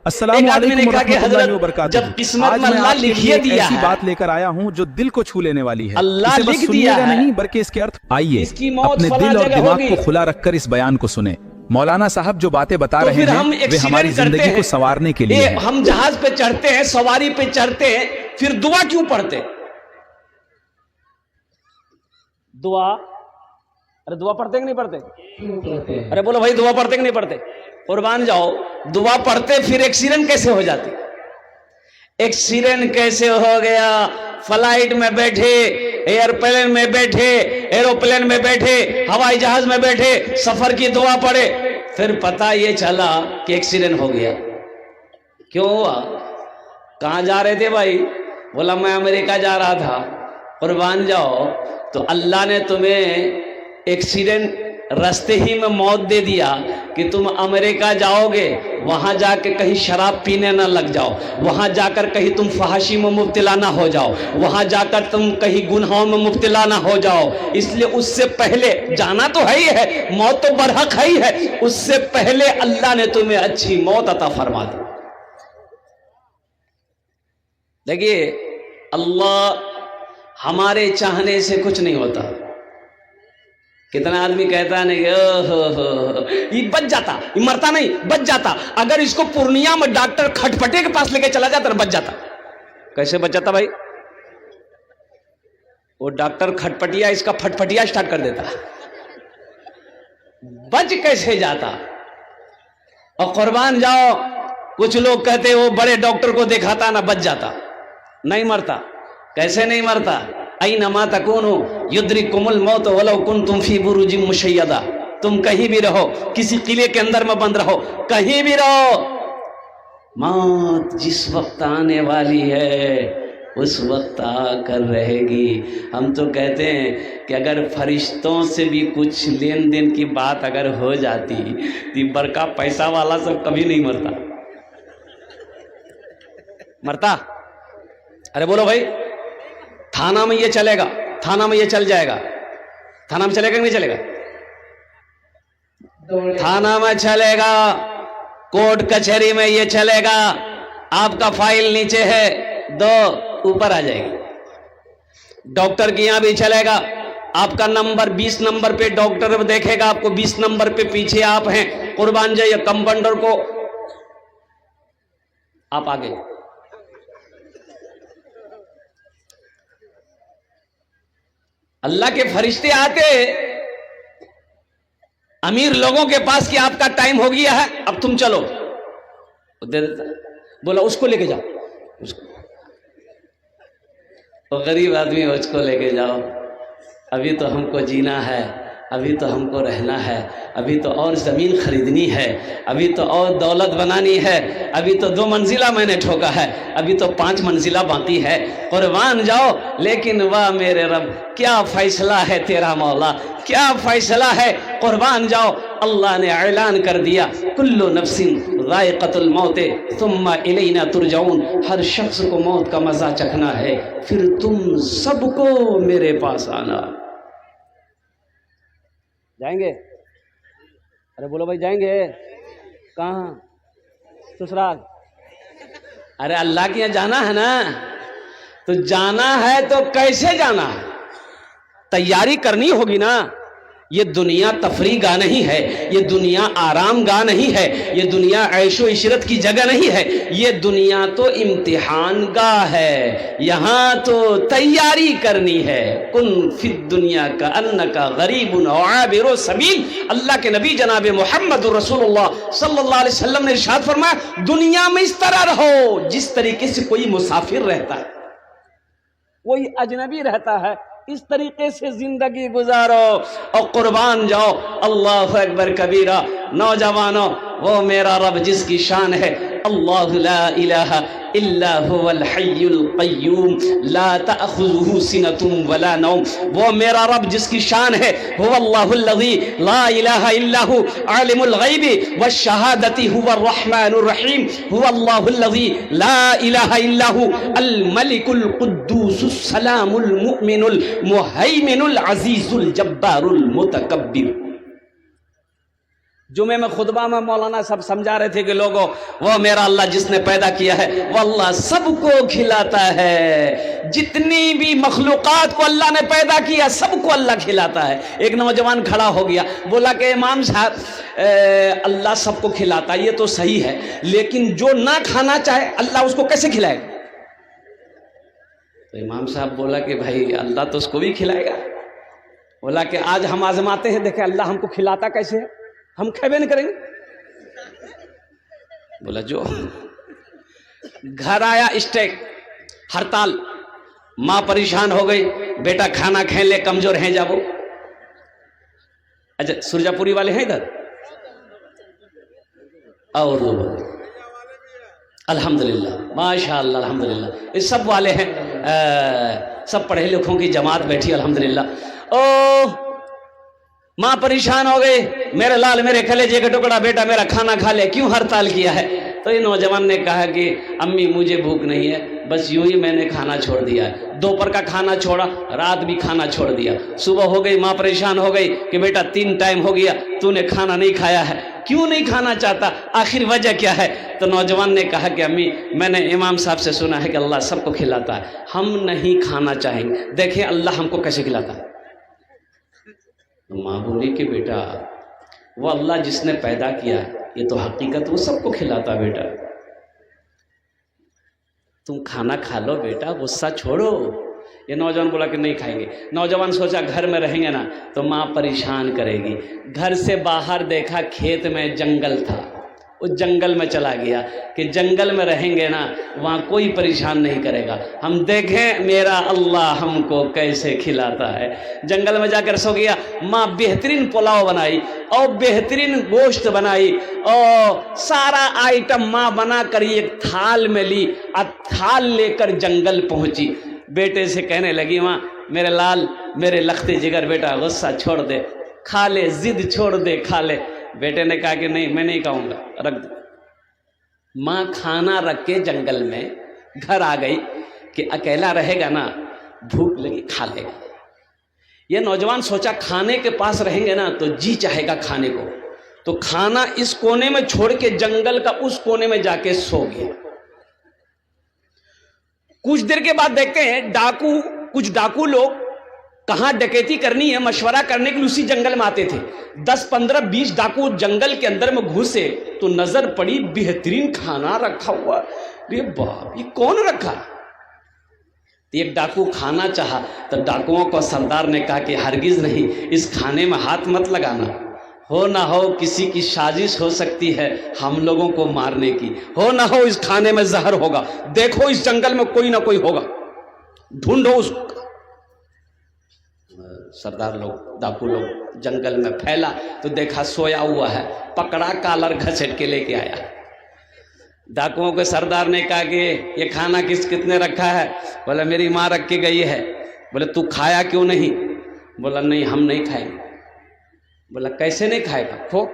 السلام علیکم ورحمۃ اللہ وبرکاتہ۔ جب قسمت آج میں میں اللہ آپ کے لکھیے لیے دیا ایسی ہے، بات لے کر آیا ہوں جو دل کو چھو لینے والی ہے۔ اللہ اسے بس لکھ سنیے دیا گا ہے، نہیں بلکہ اس کے ارتھ آئیے اس کی موت اپنے فلاں دل اور جگہ دماغ ہوگی۔ کو کھلا رکھ کر اس بیان کو سنیں۔ مولانا صاحب جو باتیں بتا تو رہے پھر ہیں ہم وہ ایکسیڈنٹ ہماری کرتے زندگی ہیں، کو سنوارنے کے لیے ہے۔ ہم جہاز پہ چڑھتے ہیں، سواری پہ چڑھتے ہیں، پھر دعا کیوں پڑھتے؟ دعا، ارے دعا پڑھتے کہ نہیں پڑھتے؟ ارے بولو بھائی، دعا پڑھتے کہ نہیں پڑھتے؟ قربان جاؤ، دعا پڑھتے پھر ایکسیڈنٹ کیسے ہو جاتے؟ ایکسیڈنٹ کیسے ہو گیا؟ فلائٹ میں بیٹھے، ایئرپلین میں بیٹھے، ایروپلین میں بیٹھے، ہوائی جہاز میں بیٹھے، سفر کی دعا پڑھے، پھر پتہ یہ چلا کہ ایکسیڈنٹ ہو گیا۔ کیوں ہوا؟ کہاں جا رہے تھے بھائی؟ بولا میں امریکہ جا رہا تھا۔ قربان جاؤ، تو اللہ نے تمہیں ایکسیڈنٹ راستے ہی میں موت دے دیا کہ تم امریکہ جاؤ گے، وہاں جا کے کہیں شراب پینے نہ لگ جاؤ، وہاں جا کر کہیں تم فحاشی میں مبتلا نہ ہو جاؤ، وہاں جا کر تم کہیں گناہوں میں مبتلا نہ ہو جاؤ۔ اس لیے اس سے پہلے جانا تو ہے ہی ہے، موت تو برحق ہے ہی ہے، اس سے پہلے اللہ نے تمہیں اچھی موت عطا فرما دی۔ دیکھیے، اللہ ہمارے چاہنے سے کچھ نہیں ہوتا۔ کتنا آدمی کہتا ہے نہیں یہ بچ جاتا، یہ مرتا نہیں، بچ جاتا۔ اگر اس کو پورنیہ میں ڈاکٹر کھٹپٹے کے پاس لے کے چلا جاتا بچ جاتا۔ کیسے بچ جاتا بھائی؟ وہ ڈاکٹر کھٹپٹیا اس کا پھٹپٹیا اسٹارٹ کر دیتا، بچ کیسے جاتا؟ اور قربان جاؤ، کچھ لوگ کہتے وہ بڑے ڈاکٹر کو دکھاتا نہ بچ جاتا، نہیں مرتا۔ کیسے نہیں مرتا؟ اینما تکونوا یدرککم الموت ولو کنتم فی بروج مشیدہ۔ تم کہیں بھی رہو، کسی قلعے کے اندر میں بند رہو، کہیں بھی رہو، موت جس وقت آنے والی ہے اس وقت آ کر رہے گی۔ ہم تو کہتے ہیں کہ اگر فرشتوں سے بھی کچھ لین دین کی بات اگر ہو جاتی تو برکا پیسہ والا سب کبھی نہیں مرتا۔ مرتا؟ ارے بولو بھائی، تھانہ میں یہ چلے گا، تھانہ میں یہ چل جائے گا، تھانہ میں چلے گا کہ نہیں چلے گا؟ تھانہ میں چلے گا، کورٹ کچہری میں یہ چلے گا، آپ کا فائل نیچے ہے، دو اوپر آ جائے گی۔ ڈاکٹر کے یہاں بھی چلے گا، آپ کا نمبر 20 نمبر پہ ڈاکٹر دیکھے گا، آپ کو 20 نمبر پہ پیچھے آپ ہیں، قربان جائے کمپاؤنڈر کو آپ آگے۔ اللہ کے فرشتے آتے امیر لوگوں کے پاس کہ آپ کا ٹائم ہو گیا ہے، اب تم چلو، دے دیتا، بولا اس کو لے کے جاؤ، اس کو، تو غریب آدمی اس کو لے کے جاؤ، ابھی تو ہم کو جینا ہے، ابھی تو ہم کو رہنا ہے، ابھی تو اور زمین خریدنی ہے، ابھی تو اور دولت بنانی ہے، ابھی تو 2 منزلہ میں نے ٹھوکا ہے، ابھی تو 5 منزلہ باقی ہے۔ قربان جاؤ، لیکن واہ میرے رب، کیا فیصلہ ہے تیرا مولا، کیا فیصلہ ہے۔ قربان جاؤ، اللہ نے اعلان کر دیا کل نفس ذائقۃ الموت ثم الینا ترجعون، ہر شخص کو موت کا مزہ چکھنا ہے، پھر تم سب کو میرے پاس آنا۔ جائیں گے؟ ارے بولو بھائی، جائیں گے؟ کہاں؟ سسرال؟ ارے اللہ کے یہاں جانا ہے نا، تو جانا ہے تو کیسے جانا ہے؟ تیاری کرنی ہوگی نا۔ یہ دنیا تفریح گاہ نہیں ہے، یہ دنیا آرام گاہ نہیں ہے، یہ دنیا عیش و عشرت کی جگہ نہیں ہے، یہ دنیا تو امتحان گاہ ہے، یہاں تو تیاری کرنی ہے۔ کن فی الدنیا کأنک غریب او عابر سبیل، اللہ کے نبی جناب محمد رسول اللہ صلی اللہ علیہ وسلم نے ارشاد فرمایا، دنیا میں اس طرح رہو جس طریقے سے کوئی مسافر رہتا ہے، کوئی اجنبی رہتا ہے، اس طریقے سے زندگی گزارو۔ اور قربان جاؤ، اللہ اکبر کبیرہ۔ نوجوانوں، وہ میرا رب جس کی شان ہے اللہ لا الہ الا هو الحی القیوم لا تأخذه سنة ولا نوم، وہ میرا رب جس کی شان ہے هو اللہ الذی لا الہ الا هو عالم الغیب والشہادۃ هو الرحمن الرحیم، هو اللہ الذی لا الہ الا هو الملک القدوس السلام المؤمن المہیمن العزیز الجبار المتکبر۔ جمعے میں خطبہ میں مولانا صاحب سمجھا رہے تھے کہ لوگوں وہ میرا اللہ جس نے پیدا کیا ہے وہ اللہ سب کو کھلاتا ہے، جتنی بھی مخلوقات کو اللہ نے پیدا کیا سب کو اللہ کھلاتا ہے۔ ایک نوجوان کھڑا ہو گیا، بولا کہ امام صاحب اللہ سب کو کھلاتا ہے یہ تو صحیح ہے، لیکن جو نہ کھانا چاہے اللہ اس کو کیسے کھلائے گا؟ تو امام صاحب بولا کہ بھائی اللہ تو اس کو بھی کھلائے گا۔ بولا کہ آج ہم آزماتے ہیں، دیکھیں اللہ ہم کو کھلاتا کیسے ہے، ہم کھیبے نہیں کریں گے۔ بولا جو گھر آیا اسٹیک ہڑتال، ماں پریشان ہو گئی، بیٹا کھانا کھائیں لے کمزور ہیں جب وہ۔ اچھا سرجا پوری والے ہیں ادھر اور الحمدللہ ماشاء اللہ الحمدللہ اس سب والے ہیں، سب پڑھے لکھوں کی جماعت بیٹھی الحمدللہ۔ او ماں پریشان ہو گئی، میرے لال میرے کلیجے کا ٹکڑا بیٹا میرا کھانا کھا لے، کیوں ہڑتال کیا ہے؟ تو یہ نوجوان نے کہا کہ امی مجھے بھوک نہیں ہے، بس یوں ہی میں نے کھانا چھوڑ دیا ہے، دوپہر کا کھانا چھوڑا، رات بھی کھانا چھوڑ دیا، صبح ہو گئی ماں پریشان ہو گئی کہ بیٹا 3 ٹائم ہو گیا تو نے کھانا نہیں کھایا ہے، کیوں نہیں کھانا چاہتا، آخر وجہ کیا ہے؟ تو نوجوان نے کہا کہ امی میں نے امام صاحب سے سنا ہے کہ اللہ سب کو کھلاتا ہے، ہم نہیں کھانا چاہیں گے، دیکھیں اللہ ہم کو کیسے کھلاتا ہے۔ ماں بولی کہ بیٹا وہ اللہ جس نے پیدا کیا یہ تو حقیقت وہ سب کو کھلاتا، بیٹا تم کھانا کھا لو بیٹا، غصہ چھوڑو۔ یہ نوجوان بولا کہ نہیں کھائیں گے۔ نوجوان سوچا گھر میں رہیں گے نا تو ماں پریشان کرے گی، گھر سے باہر دیکھا کھیت میں جنگل تھا، اس جنگل میں چلا گیا کہ جنگل میں رہیں گے نا وہاں کوئی پریشان نہیں کرے گا، ہم دیکھیں میرا اللہ ہم کو کیسے کھلاتا ہے۔ جنگل میں جا کر سو گیا، ماں بہترین پلاؤ بنائی اور بہترین گوشت بنائی اور سارا آئٹم ماں بنا کر ایک تھال میں لی اور تھال لے کر جنگل پہنچی، بیٹے سے کہنے لگی ماں میرے لال میرے لختے جگر بیٹا غصہ چھوڑ دے، کھا لے، ضد چھوڑ دے، کھا لے۔ بیٹے نے کہا کہ نہیں میں نہیں کھاؤں گا، رکھ دو۔ ماں کھانا رکھ کے جنگل میں گھر آ گئی کہ اکیلا رہے گا نا بھوک لگی کھا لے گا۔ یہ نوجوان سوچا کھانے کے پاس رہیں گے نا تو جی چاہے گا کھانے کو، تو کھانا اس کونے میں چھوڑ کے جنگل کا اس کونے میں جا کے سو گیا۔ کچھ دیر کے بعد دیکھتے ہیں کچھ ڈاکو لوگ کہاں ڈکیتی کرنی ہے مشورہ کرنے کے لیے اسی جنگل میں آتے تھے۔ 10 15 20 ڈاکو جنگل کے اندر میں گھسے تو نظر پڑی بہترین کھانا رکھا ہوا، ارے باپ یہ کون رکھا؟ ایک ڈاکو کھانا چاہا تو ڈاکوؤں کو سردار نے کہا کہ ہرگز نہیں، اس کھانے میں ہاتھ مت لگانا، ہو نہ ہو کسی کی سازش ہو سکتی ہے ہم لوگوں کو مارنے کی، ہو نہ ہو اس کھانے میں زہر ہوگا، دیکھو اس جنگل میں کوئی نہ کوئی ہوگا، ڈھونڈو اس کو۔ سردار لوگ ڈاکو لوگ جنگل میں پھیلا تو دیکھا سویا ہوا ہے، پکڑا کالر گھسیٹ کے لے کے آیا۔ ڈاکوؤں کے سردار نے کہا کہ یہ کھانا کتنے رکھا ہے؟ بولا میری ماں رکھ کے گئی ہے۔ بولے تو کھایا کیوں نہیں؟ بولا نہیں ہم نہیں کھائیں گے۔ بولا کیسے نہیں کھائے گا؟ کھو۔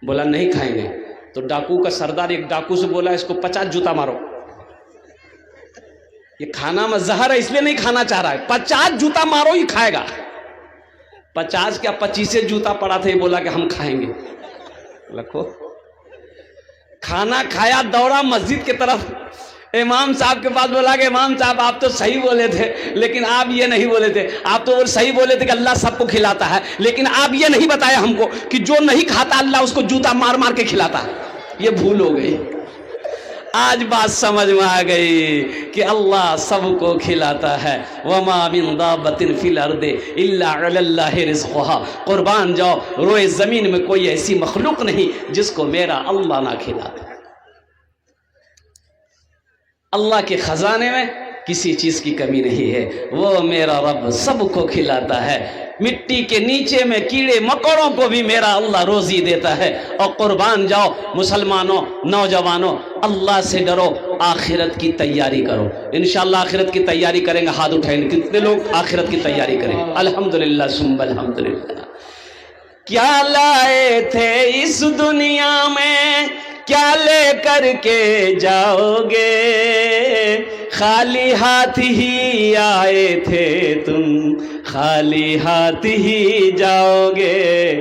بولا نہیں کھائیں گے۔ تو ڈاکو کا سردار ایک ڈاکو سے بولا اس کو 50 جوتا مارو، یہ کھانا میں زہر ہے اس لیے نہیں کھانا چاہ رہا ہے، 50 جوتا مارو ہی کھائے گا۔ 50 کیا 25 جوتا پڑا تھا، یہ بولا کہ ہم کھائیں گے۔ لکھو کھانا کھایا، دوڑا مسجد کی طرف، امام صاحب کے پاس بولا کہ امام صاحب آپ تو صحیح بولے تھے لیکن آپ یہ نہیں بولے تھے، آپ تو صحیح بولے تھے کہ اللہ سب کو کھلاتا ہے لیکن آپ یہ نہیں بتایا ہم کو کہ جو نہیں کھاتا اللہ اس کو جوتا مار مار کے کھلاتا ہے، یہ بھول ہو گئی۔ آج بات سمجھ میں آ گئی کہ اللہ سب کو کھلاتا ہے۔ وما من دابۃ فی الارض الا علی اللہ رزقها، قربان جاؤ روئے زمین میں کوئی ایسی مخلوق نہیں جس کو میرا اللہ نہ کھلاتا۔ اللہ کے خزانے میں کسی چیز کی کمی نہیں ہے، وہ میرا رب سب کو کھلاتا ہے۔ مٹی کے نیچے میں کیڑے مکوڑوں کو بھی میرا اللہ روزی دیتا ہے۔ اور قربان جاؤ مسلمانوں، نوجوانوں، اللہ سے ڈرو، آخرت کی تیاری کرو۔ انشاءاللہ آخرت کی تیاری کریں گے، ہاتھ اٹھائیں گے کتنے لوگ آخرت کی تیاری کریں گے؟ الحمدللہ ثم الحمدللہ۔ کیا لائے تھے اس دنیا میں، کیا لے کر کے جاؤ گے، خالی ہاتھ ہی آئے تھے تم، خالی ہاتھ ہی جاؤ گے،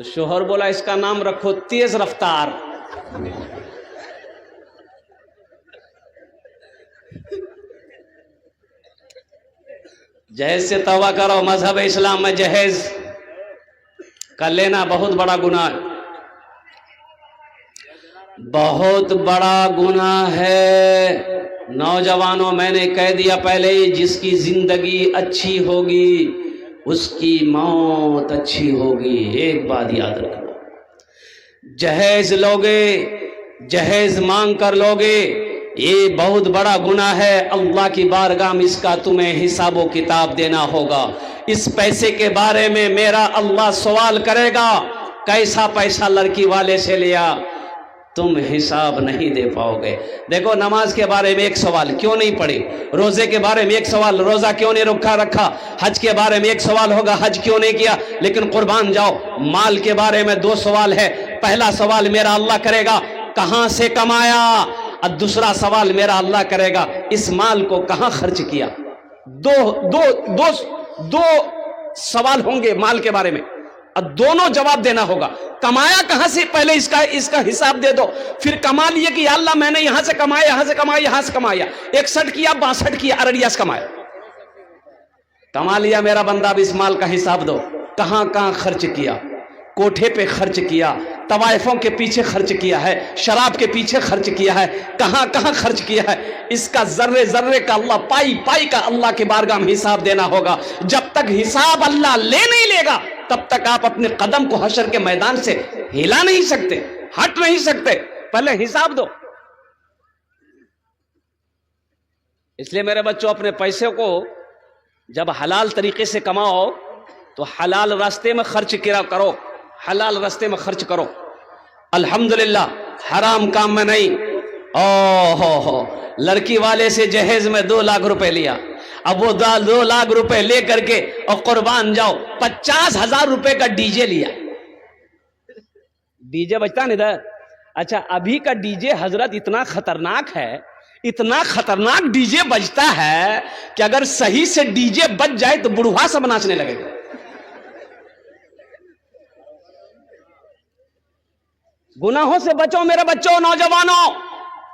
تو شوہر بولا اس کا نام رکھو تیز رفتار. جہیز سے توبہ کرو. مذہب اسلام میں جہیز کا لینا بہت بڑا گناہ ہے, بہت بڑا گناہ ہے. نوجوانوں میں نے کہہ دیا پہلے ہی, جس کی زندگی اچھی ہوگی اس کی موت اچھی ہوگی. ایک بات یاد رکھنا, جہیز لوگے, جہیز مانگ کر لوگے, یہ بہت بڑا گناہ ہے. اللہ کی بارگاہ میں اس کا تمہیں حساب و کتاب دینا ہوگا. اس پیسے کے بارے میں میرا اللہ سوال کرے گا, کیسا پیسہ لڑکی والے سے لیا, تم حساب نہیں دے پاؤ گے. دیکھو نماز کے بارے میں ایک سوال, کیوں نہیں پڑھی؟ روزے کے بارے میں ایک سوال, روزہ کیوں نہیں رکھا؟ حج کے بارے میں ایک سوال ہوگا, حج کیوں نہیں کیا؟ لیکن قربان جاؤ. مال کے بارے میں 2 سوال ہے. پہلا سوال میرا اللہ کرے گا کہاں سے کمایا, اور دوسرا سوال میرا اللہ کرے گا اس مال کو کہاں خرچ کیا. دو سوال ہوں گے مال کے بارے میں, اور دونوں جواب دینا ہوگا. کمایا کہاں سے, پہلے اس کا حساب دے دو. پھر کما لیے کہ یا اللہ میں نے یہاں سے کمایا, یہاں سے کمایا, یہاں سے کمایا, 61 کیا, 62 کیا, ارڑیا سے کمایا. کما لیا میرا بندہ, اب اس مال کا حساب دو. کہاں کہاں خرچ کیا؟ کوٹھے پہ خرچ کیا, طوائفوں کے پیچھے خرچ کیا ہے, شراب کے پیچھے خرچ کیا ہے, کہاں کہاں خرچ کیا ہے. اس کا ذرے ذرے کا اللہ, پائی پائی کا اللہ کے بارگاہ میں حساب دینا ہوگا. جب تک حساب اللہ لے نہیں لے گا تب تک آپ اپنے قدم کو حشر کے میدان سے ہلا نہیں سکتے, ہٹ نہیں سکتے. پہلے حساب دو. اس لیے میرے بچوں, اپنے پیسے کو جب حلال طریقے سے کماؤ تو حلال راستے میں خرچ کرو, حلال راستے میں خرچ کرو. الحمدللہ حرام کام میں نہیں. ہو لڑکی والے سے جہیز میں 2 لاکھ روپے لیا, اب وہ 2 لاکھ روپے لے کر کے اور قربان جاؤ 50,000 روپے کا ڈی جے لیا. ڈی جے بجتا نہیں تھا. اچھا, ابھی کا ڈی جے حضرت اتنا خطرناک ہے, اتنا خطرناک ڈی جے بجتا ہے کہ اگر صحیح سے ڈی جے بج جائے تو بڑھوا سب ناچنے لگے گا. گناہوں سے بچو میرے بچوں, نوجوانوں.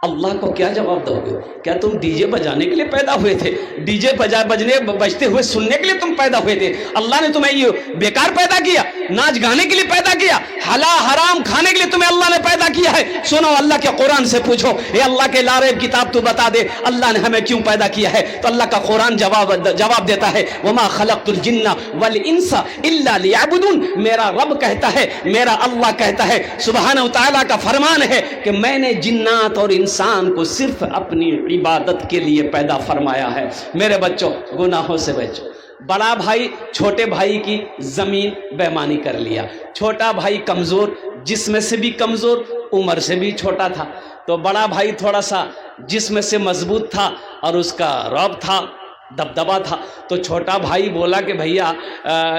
اللہ کو کیا جواب دو گے؟ کیا تم ڈی جے بجانے کے لیے پیدا ہوئے تھے؟ ڈی جے بجتے ہوئے سننے کے لیے تم پیدا ہوئے تھے؟ اللہ نے تمہیں یہ بیکار پیدا کیا؟ ناچ گانے کے لیے پیدا کیا؟ حرام کھانے کے لیے تمہیں اللہ نے پیدا کیا ہے؟ سنو, اللہ کے قرآن سے پوچھو, اے اللہ کے لاریب کتاب تو بتا دے اللہ نے ہمیں کیوں پیدا کیا ہے. تو اللہ کا قرآن جواب دیتا ہے, وما خلقت الجن والانس الا لیعبدون. میرا رب کہتا ہے, میرا اللہ کہتا ہے, سبحانہ و تعالیٰ کا فرمان ہے کہ میں نے جنات اور انسان کو صرف اپنی عبادت کے لیے پیدا فرمایا ہے. میرے بچوں, گناہوں سے بچو. بڑا بھائی چھوٹے بھائی کی زمین بےمانی کر لیا. چھوٹا بھائی کمزور, جسم سے بھی کمزور, عمر سے بھی چھوٹا تھا. تو بڑا بھائی تھوڑا سا جسم سے مضبوط تھا اور اس کا رعب تھا, دبدبا تھا. تو چھوٹا بھائی بولا کہ بھیا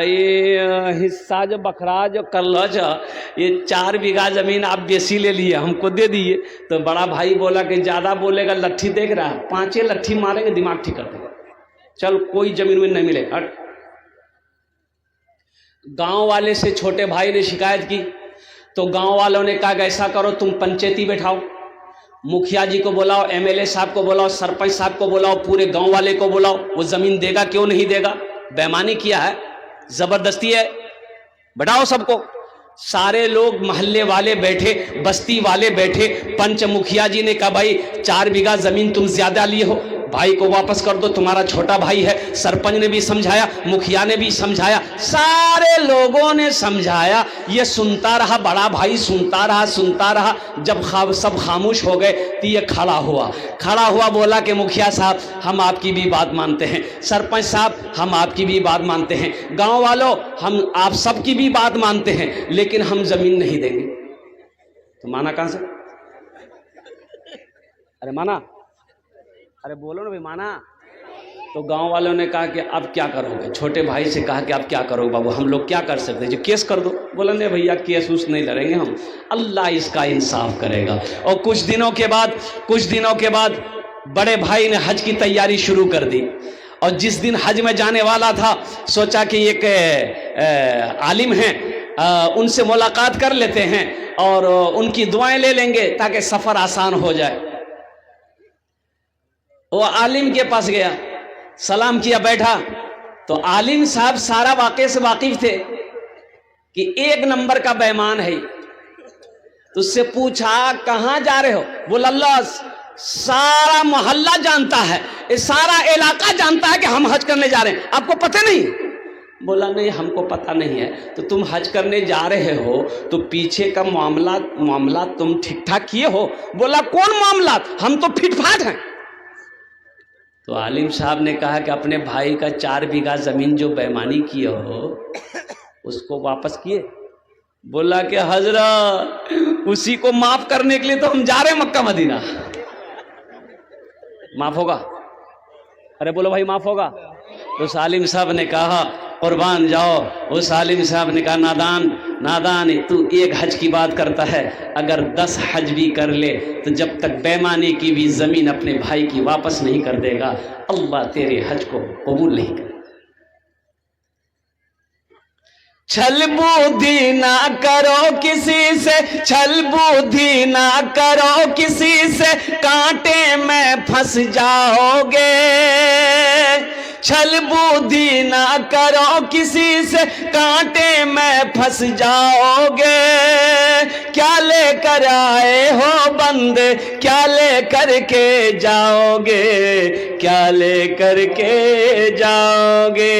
یہ حصہ جو بکھرا جو کر لو, یہ 4 بیگھہ زمین آپ بیسی لے لیے, ہم کو دے دیے. تو بڑا بھائی بولا کہ زیادہ بولے گا لٹھی دیکھ رہا ہے, 5 لٹھی ماریں گے دماغ ٹھیک کر دے گا, چل کوئی زمین میں نہیں ملے. گاؤں والے سے چھوٹے بھائی نے شکایت کی تو گاؤں والوں نے کہا کہ ایسا کرو, تم پنچیتی بیٹھاؤ, مکھیا جی کو بلاؤ, ایم ایل اے صاحب کو بلاؤ, سرپنچ صاحب کو بلاؤ, پورے گاؤں والے کو بلاؤ. وہ زمین دے گا, کیوں نہیں دے گا؟ بےمانی کیا ہے, زبردستی ہے, بٹھاؤ سب کو. سارے لوگ محلے والے بیٹھے, بستی والے بیٹھے. پنچ مکھیا جی نے کہا بھائی 4 بیگھہ زمین تم زیادہ لیے ہو, بھائی کو واپس کر دو, تمہارا چھوٹا بھائی ہے. سرپنچ نے بھی سمجھایا, مکھیا نے بھی سمجھایا, سارے لوگوں نے سمجھایا. یہ سنتا رہا, بڑا بھائی سنتا رہا. جب سب خاموش ہو گئے تو یہ کھڑا ہوا, بولا کہ مکھیا صاحب ہم آپ کی بھی بات مانتے ہیں, سرپنچ صاحب ہم آپ کی بھی بات مانتے ہیں, گاؤں والوں ہم آپ سب کی بھی بات مانتے ہیں, لیکن ہم زمین نہیں دیں گے. تو مانا کہاں سے؟ ارے مانا, ارے بولو نا بھائی, مانا. تو گاؤں والوں نے کہا کہ اب کیا کرو گے؟ چھوٹے بھائی سے کہا کہ اب کیا کرو بابو, ہم لوگ کیا کر سکتے ہیں, جو کیس کر دو. بولا نہیں بھیا کیس اس نہیں لڑیں گے ہم, اللہ اس کا انصاف کرے گا. اور کچھ دنوں کے بعد بڑے بھائی نے حج کی تیاری شروع کر دی. اور جس دن حج میں جانے والا تھا سوچا کہ ایک عالم ہیں ان سے ملاقات کر لیتے ہیں اور ان کی دعائیں لے لیں گے تاکہ سفر آسان ہو جائے۔ وہ عالم کے پاس گیا، سلام کیا، بیٹھا، تو عالم صاحب سارا واقعے سے واقف تھے کہ ایک نمبر کا بے ایمان ہے۔ تو اس سے پوچھا کہاں جا رہے ہو؟ بولا اللہ سارا محلہ جانتا ہے، سارا علاقہ جانتا ہے کہ ہم حج کرنے جا رہے ہیں، آپ کو پتہ نہیں؟ بولا نہیں ہم کو پتہ نہیں ہے۔ تو تم حج کرنے جا رہے ہو تو پیچھے کا معاملات تم ٹھیک ٹھاک کیے ہو؟ بولا کون معاملات، ہم تو پھٹ پھاٹ ہیں۔ تو عالم صاحب نے کہا کہ اپنے بھائی کا 4 بیگھہ زمین جو بے ایمانی کیے ہو اس کو واپس کیے؟ بولا کہ حضرت اسی کو معاف کرنے کے لیے تو ہم جا رہے ہیں مکہ مدینہ۔ معاف ہوگا؟ ارے بولو بھائی معاف ہوگا؟ اس عالم صاحب نے کہا قربان جاؤ۔ اس عالم صاحب نے کہا نادان تو ایک حج کی بات کرتا ہے، اگر 10 حج بھی کر لے تو جب تک بے ایمانی کی بھی زمین اپنے بھائی کی واپس نہیں کر دے گا اللہ تیرے حج کو قبول نہیں کرے۔ چھل بودھی نہ کرو کسی سے، چھل بودھی نہ کرو کسی سے، کانٹے میں پھنس جاؤ گے۔ چھل بودھی نہ کرو کسی سے، کانٹے میں پھنس جاؤ گے۔ کیا لے کر آئے ہو بندے، کیا لے کر کے جاؤ گے، کیا لے کر کے جاؤ گے۔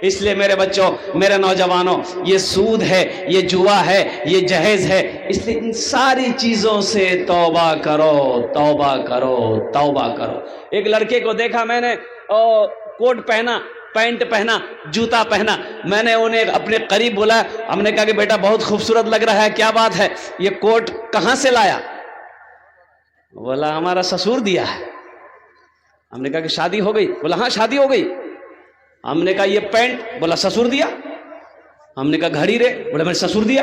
اس لیے میرے بچوں، میرے نوجوانوں، یہ سود ہے، یہ جوا ہے، یہ جہیز ہے، اس لیے ان ساری چیزوں سے توبہ کرو، توبہ کرو، توبہ کرو۔ ایک لڑکے کو دیکھا میں نے، کوٹ پہنا، پینٹ پہنا، جوتا پہنا، میں نے انہیں اپنے قریب بولا، ہم نے کہا کہ بیٹا بہت خوبصورت لگ رہا ہے، کیا بات ہے، یہ کوٹ کہاں سے لایا؟ بولا ہمارا سسور دیا ہے۔ ہم نے کہا کہ شادی ہو گئی؟ بولا ہاں شادی ہو گئی۔ ہم نے کہا یہ پینٹ؟ بولا سسور دیا۔ ہم نے کہا گھڑی رے؟ بولا میں نے سسور دیا۔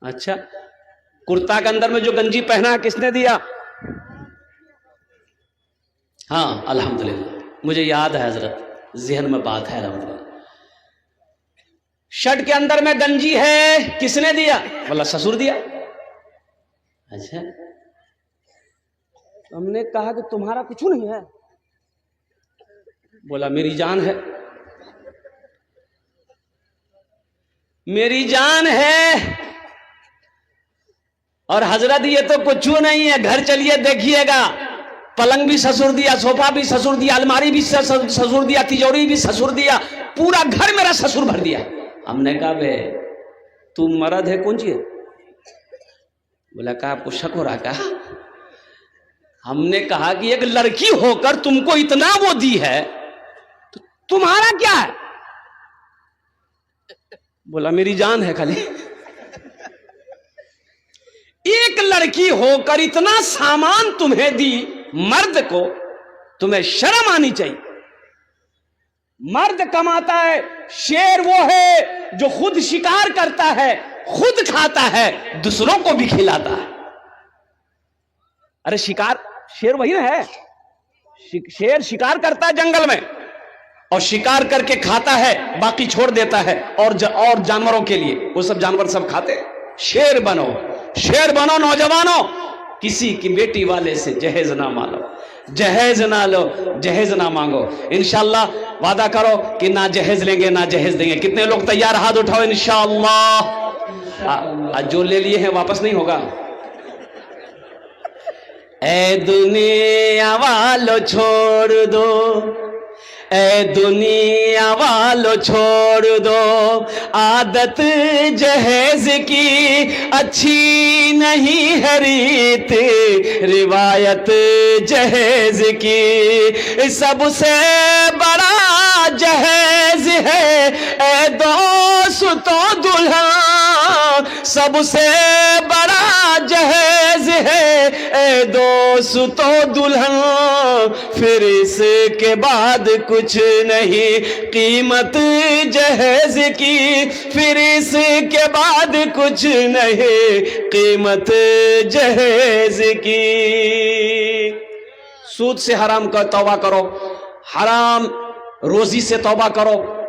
اچھا کرتا کے اندر میں جو گنجی پہنا کس نے دیا؟ ہاں الحمدللہ مجھے یاد ہے حضرت، ذہن میں بات ہے الحمدللہ۔ شرٹ کے اندر میں گنجی ہے، کس نے دیا؟ بولا سسور دیا۔ اچھا ہم نے کہا کہ تمہارا کچھ نہیں ہے؟ بولا میری جان ہے، میری جان ہے۔ اور حضرت یہ تو کچھ نہیں ہے، گھر چلیے دیکھیے گا، پلنگ بھی سسور دیا، صوفہ بھی سسور دیا، الماری بھی سسور دیا، تجوری بھی سسور دیا، پورا گھر میرا سسور بھر دیا۔ ہم نے کہا بے تو مرد ہے کون چیز؟ بولا کہا آپ کو شک ہو رہا کیا؟ ہم نے کہا کہ ایک لڑکی ہو کر تم کو اتنا وہ دی ہے تو تمہارا کیا ہے؟ بولا میری جان ہے خالی۔ ایک لڑکی ہو کر اتنا سامان تمہیں دی، مرد کو تمہیں شرم آنی چاہیے۔ مرد کماتا ہے، شیر وہ ہے جو خود شکار کرتا ہے، خود کھاتا ہے، دوسروں کو بھی کھلاتا ہے۔ ارے شکار، شیر وہی ہے، شیر شکار کرتا ہے جنگل میں اور شکار کر کے کھاتا ہے، باقی چھوڑ دیتا ہے اور جانوروں کے لیے، وہ سب جانور سب کھاتے ہیں۔ شیر بنو، شیر بنو نوجوانوں، کسی کی بیٹی والے سے جہیز نہ مانگو، جہیز نہ لو، جہیز نہ مانگو۔ انشاءاللہ وعدہ کرو کہ نہ جہیز لیں گے نہ جہیز دیں گے۔ کتنے لوگ تیار؟ ہاتھ اٹھاؤ انشاءاللہ۔ جو لے لیے ہیں واپس نہیں ہوگا۔ اے دنیا والو چھوڑ دو، اے دنیا والو چھوڑ دو، عادت جہیز کی اچھی نہیں ہے ریت، روایت جہیز کی سب سے بڑا جہیز ہے، اے دوستو دلہن سب سے بڑا جہیز ہے، اے دوستو دلہن، پھر اس کے بعد کچھ نہیں قیمت جہیز کی، پھر اس کے بعد کچھ نہیں قیمت جہیز کی۔ سود سے حرام کا توبہ کرو، حرام روزی سے توبہ کرو،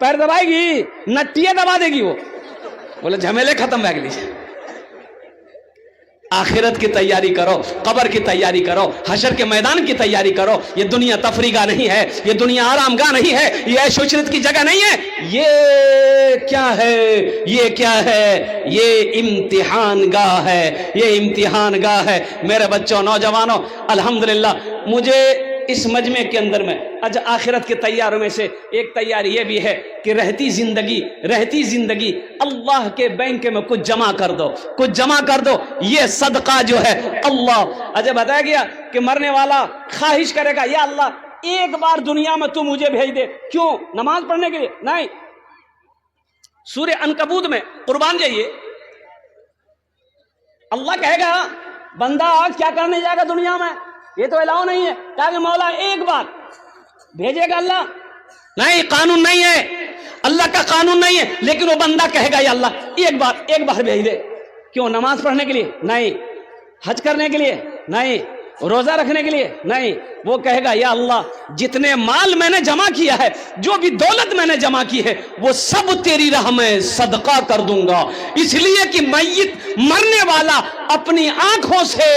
پیر دبائے گی؟ نٹیاں دبا دے گی وہ. بولے جھمیلے ختم ہو گئی. آخرت کی تیاری کرو، قبر کی تیاری کرو، حشر کے میدان کی تیاری کرو. یہ دنیا تفریح گاہ نہیں ہے، یہ دنیا آرام گاہ نہیں ہے، یہ عیش و عشرت کی جگہ نہیں ہے. یہ کیا ہے؟ یہ کیا ہے؟ یہ امتحان گاہ ہے، یہ امتحان گاہ ہے. میرے بچوں، نوجوانوں، الحمدللہ مجھے اس مجمع کے اندر میں اچھا آخرت کے تیاروں میں سے ایک تیاری یہ بھی ہے کہ رہتی زندگی اللہ کے بینک میں کچھ جمع کر دو، کچھ جمع کر دو. یہ صدقہ جو ہے اللہ اچھا بتایا گیا کہ مرنے والا خواہش کرے گا یا اللہ ایک بار دنیا میں تو مجھے بھیج دے. کیوں؟ نماز پڑھنے کے لیے نہیں. سورہ عنکبوت میں قربان جائیے، اللہ کہے گا بندہ کیا کرنے جائے گا دنیا میں؟ یہ تو الاؤ نہیں ہے. کہا کہ مولا ایک بار بھیجے گا اللہ؟ نہیں، قانون نہیں ہے، اللہ کا قانون نہیں ہے. لیکن وہ بندہ کہے گا یا اللہ ایک بار بھیج دے. کیوں؟ نماز پڑھنے کے لیے نہیں، حج کرنے کے لیے نہیں، روزہ رکھنے کے لیے نہیں. وہ کہے گا یا اللہ جتنے مال میں نے جمع کیا ہے، جو بھی دولت میں نے جمع کی ہے، وہ سب تیری راہ میں صدقہ کر دوں گا. اس لیے کہ میت مرنے والا اپنی آنکھوں سے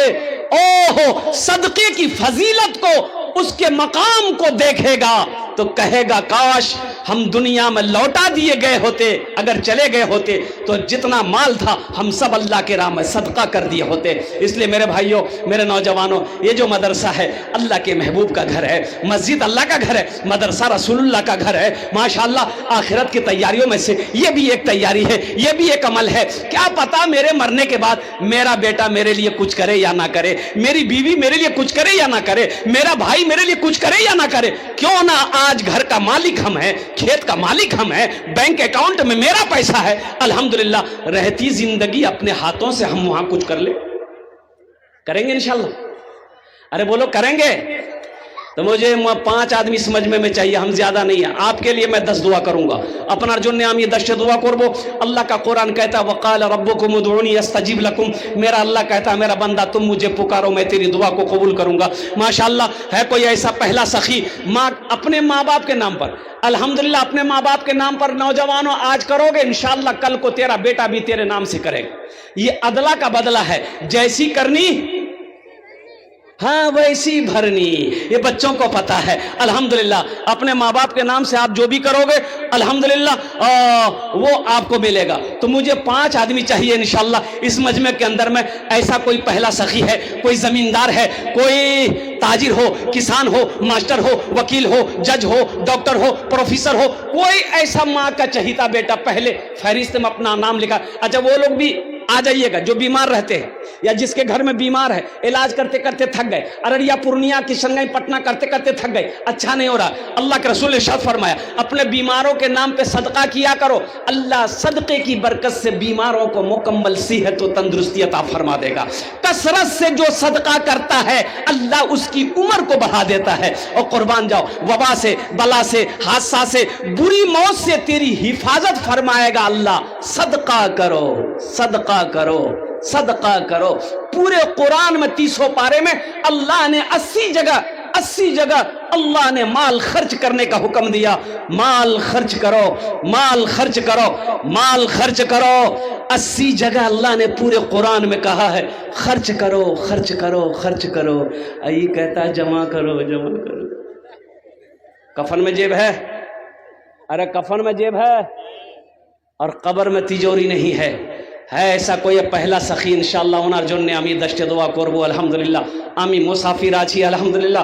صدقے کی فضیلت کو، اس کے مقام کو دیکھے گا تو کہے گا کاش ہم دنیا میں لوٹا دیے گئے ہوتے، اگر چلے گئے ہوتے تو جتنا مال تھا ہم سب اللہ کے راہ میں صدقہ کر دیے ہوتے. اس لیے میرے بھائیوں، میرے نوجوانوں، یہ جو مدرسہ ہے اللہ کے محبوب کا گھر ہے، مسجد اللہ کا گھر ہے، مدرسہ رسول اللہ کا گھر ہے. ماشاءاللہ آخرت کی تیاریوں میں سے یہ بھی ایک تیاری ہے، یہ بھی ایک عمل ہے. کیا پتا میرے مرنے کے بعد میرا بیٹا میرے لیے کچھ کرے یا نہ کرے، میری بیوی میرے لیے کچھ کرے یا نہ کرے، میرا بھائی میرے لیے کچھ کرے یا نہ کرے. کیوں نہ آج گھر کا مالک ہم ہیں، کھیت کا مالک ہم ہیں، بینک اکاؤنٹ میں میرا پیسہ ہے. الحمدللہ رہتی زندگی اپنے ہاتھوں سے ہم وہاں کچھ کر لیں. کریں گے انشاءاللہ؟ ارے بولو کریں گے. تو مجھے 5 آدمی اس مجمع میں چاہیے، ہم زیادہ نہیں ہیں. آپ کے لیے میں 10 دعا کروں گا. اپنا جن আমি 10 دعا করব. اللہ کا قرآن کہتا ہے وقال ربکم ادعونی استجب لکم. میرا اللہ کہتا ہے میرا بندہ تم مجھے پکارو، میں تیری دعا کو قبول کروں گا. ماشاءاللہ ہے کوئی ایسا پہلا سخی اپنے ماں باپ کے نام پر؟ الحمدللہ اپنے ماں باپ کے نام پر نوجوانوں آج کرو گے، انشاءاللہ کل کو تیرا بیٹا بھی تیرے نام سے کرے گا. یہ عدلہ کا بدلہ ہے، جیسی کرنی ہاں ویسی بھرنی. یہ بچوں کو پتا ہے. الحمدللہ اپنے ماں باپ کے نام سے آپ جو بھی کرو گے الحمدللہ وہ آپ کو ملے گا. تو مجھے 5 آدمی چاہیے انشاءاللہ اس مجمع کے اندر میں. ایسا کوئی پہلا سخی ہے، کوئی زمیندار ہے، کوئی تاجر ہو، کسان ہو، ماسٹر ہو، وکیل ہو، جج ہو، ڈاکٹر ہو، پروفیسر ہو، کوئی ایسا ماں کا چہیتا بیٹا پہلے فہرست میں اپنا نام لکھا. اچھا وہ لوگ بھی آ جائیے گا جو بیمار رہتے ہیں یا جس کے گھر میں بیمار ہے، علاج کرتے کرتے تھک گئے، ارڑیا پورنیہ کشن گنج پٹنہ کرتے کرتے تھک گئے، اچھا نہیں ہو رہا. اللہ کے رسول نے ارشاد فرمایا اپنے بیماروں کے نام پہ صدقہ کیا کرو، اللہ صدقے کی برکت سے بیماروں کو مکمل صحت و تندرستی عطا فرما دے گا. کثرت سے جو صدقہ کرتا ہے اللہ اس کی عمر کو بڑھا دیتا ہے. اور قربان جاؤ، وبا سے، بلا سے، حادثہ سے، بری موت سے تیری حفاظت فرمائے گا اللہ. صدقہ کرو، صدقہ کرو، صدقہ کرو. پورے قرآن میں 30 پارے میں اللہ نے 80 جگہ اللہ نے مال خرچ کرنے کا حکم دیا. مال خرچ کرو، مال خرچ کرو، مال خرچ کرو. 80 جگہ اللہ نے پورے قرآن میں کہا ہے خرچ کرو، خرچ کرو، خرچ کرو. یہ کہتا ہے جمع کرو، جمع کرو. کفن میں جیب ہے، ارے کفن میں جیب ہے اور قبر میں تجوری نہیں ہے. ایسا کوئی پہلا سخی انشاءاللہ ওনার জন্য আমি 10 দোয়া করব. আলহামদুলিল্লাহ আমি মুসাফির আছি, আলহামদুলিল্লাহ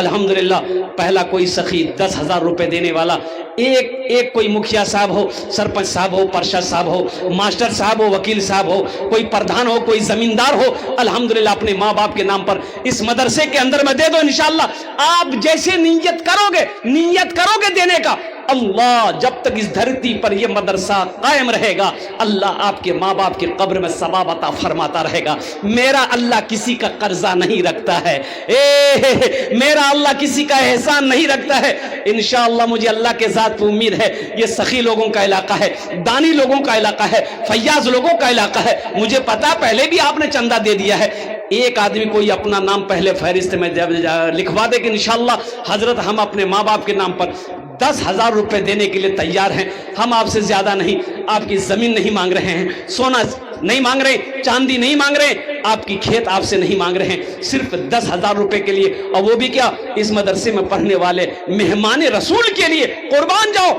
الحمدللہ پہلا کوئی سخی 10,000 روپے دینے والا، ایک کوئی مکھیا صاحب ہو، سرپنچ صاحب ہو، پرشد صاحب ہو، ماسٹر صاحب ہو، وکیل صاحب ہو، کوئی پردھان ہو، کوئی زمیندار ہو، الحمدللہ اپنے ماں باپ کے نام پر اس مدرسے کے اندر میں دے دو. انشاءاللہ آپ جیسے نیت کرو گے دینے کا، اللہ جب تک اس دھرتی پر یہ مدرسہ قائم رہے گا اللہ آپ کے ماں باپ کی قبر میں ثواب عطا فرماتا رہے گا. میرا اللہ کسی کا قرضہ نہیں رکھتا ہے، میرا اللہ کسی کا احسان نہیں رکھتا ہے. انشاءاللہ مجھے اللہ کے ذات پر امید ہے یہ سخی لوگوں کا علاقہ ہے، دانی لوگوں کا علاقہ ہے، فیاض لوگوں کا علاقہ ہے. مجھے پتا پہلے بھی آپ نے چندہ دے دیا ہے. ایک آدمی کوئی اپنا نام پہلے فہرست میں لکھوا دے کہ انشاءاللہ حضرت ہم اپنے ماں باپ کے نام پر 10,000 روپے دینے کے لیے تیار ہیں. ہم آپ سے زیادہ نہیں, آپ کی زمین نہیں مانگ رہے ہیں, سونا نہیں مانگ رہے, چاندی نہیں مانگ رہے, آپ کی کھیت آپ سے نہیں مانگ رہے ہیں, صرف 10,000 روپے کے لیے, اور وہ بھی کیا, اس مدرسے میں پڑھنے والے مہمان رسول کے لیے. قربان جاؤ,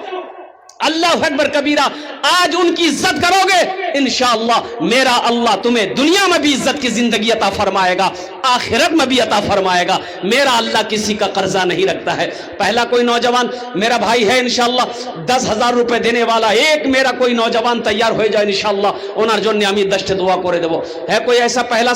اللہ اکبر کبیرہ. آج ان کی عزت کرو گے, انشاءاللہ میرا اللہ تمہیں دنیا میں بھی عزت کی زندگی عطا فرمائے گا, آخرت میں بھی عطا فرمائے گا. میرا اللہ کسی کا قرضہ نہیں رکھتا ہے. پہلا کوئی نوجوان میرا بھائی ہے انشاءاللہ 10,000 روپے دینے والا, ایک میرا کوئی نوجوان تیار ہو جائے انشاءاللہ, انہار جو نیامی دشت دعا کرے دے. وہ ہے کوئی ایسا پہلا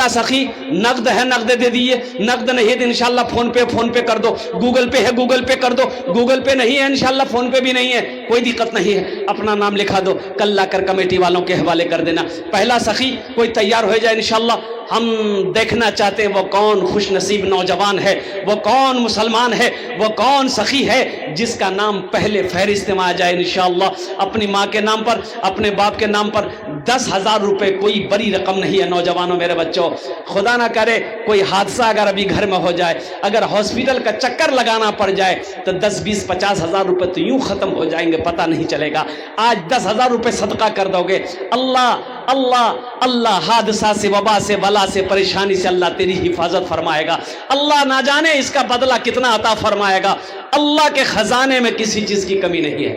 سخی نقد ہے نقد دے دیئے, نقد نہیں ہے انشاءاللہ فون پے کر دو, گوگل پے ہے گوگل پے کر دو, گوگل پے نہیں ہے انشاءاللہ فون پے بھی نہیں ہے, کوئی دقت نہیں ہے, اپنا نام لکھا دو, کل لا کر کمیٹی والوں کے حوالے کر دینا. پہلا سخی کوئی تیار ہو جائے انشاءاللہ. ہم دیکھنا چاہتے ہیں وہ کون خوش نصیب نوجوان ہے, وہ کون مسلمان ہے, وہ کون سخی ہے جس کا نام پہلے فہرست میں آ جائے انشاءاللہ. اپنی ماں کے نام پر, اپنے باپ کے نام پر 10,000 روپے کوئی بڑی رقم نہیں ہے نوجوانوں میرے بچوں. خدا نہ کرے کوئی حادثہ اگر ابھی گھر میں ہو جائے, اگر ہاسپٹل کا چکر لگانا پڑ جائے تو 10, 20, 50,000 روپے تو یوں ختم ہو جائیں گے, پتہ نہیں چلے گا. آج 10,000 روپے صدقہ کر دو گے, اللہ حادثہ سے, وبا سے, بلا سے, پریشانی سے اللہ تیری حفاظت فرمائے گا. اللہ نہ جانے اس کا بدلہ کتنا عطا فرمائے گا. اللہ کے خزانے میں کسی چیز کی کمی نہیں ہے.